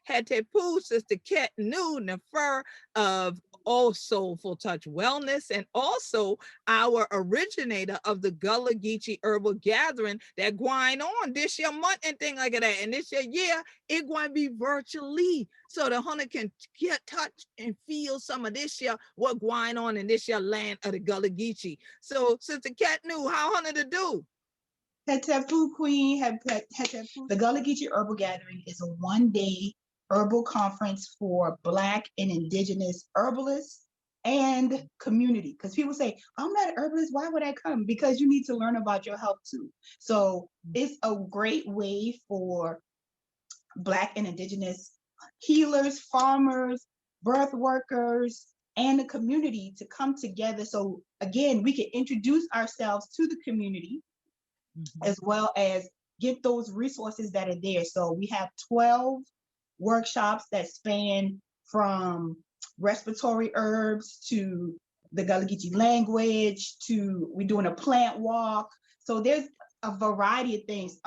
Hetepu, Sister Ket knew Nefer of All Soulful Touch Wellness, and also our originator of the GullahGeechee Herbal Gathering that going on this year month and thing like that. And this year, it going to be virtually. So the hunter can get touch and feel some of this year, what going on in this year land of the GullahGeechee. So Sister Ket knew how hunter to do. Hetepu Queen, Hetepu. The GullahGeechee Herbal Gathering is a one-day herbal conference for Black and Indigenous herbalists and community. Because people say, I'm not an herbalist, why would I come? Because you need to learn about your health too. So it's a great way for Black and Indigenous healers, farmers, birth workers, and the community to come together. So again, we can introduce ourselves to the community, as well as get those resources that are there. So we have 12 workshops that span from respiratory herbs to the GullahGeechee language to we're doing a plant walk. So there's a variety of things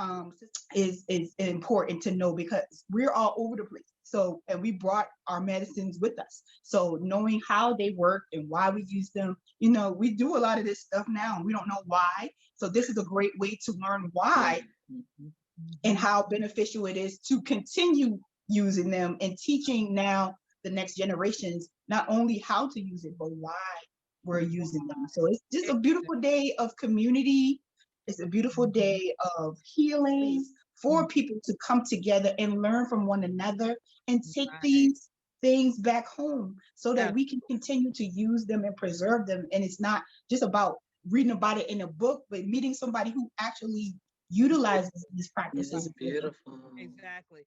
is important to know because we're all over the place. So, and we brought our medicines with us. So knowing how they work and why we use them, you know, we do a lot of this stuff now and we don't know why. So this is a great way to learn why and how beneficial it is to continue using them and teaching now the next generations, not only how to use it, but why we're using them. So it's just a beautiful day of community. It's a beautiful day of healing for people to come together and learn from one another and take these things back home so that we can continue to use them and preserve them. And it's not just about reading about it in a book, but meeting somebody who actually utilizes these practices. Beautiful. Exactly.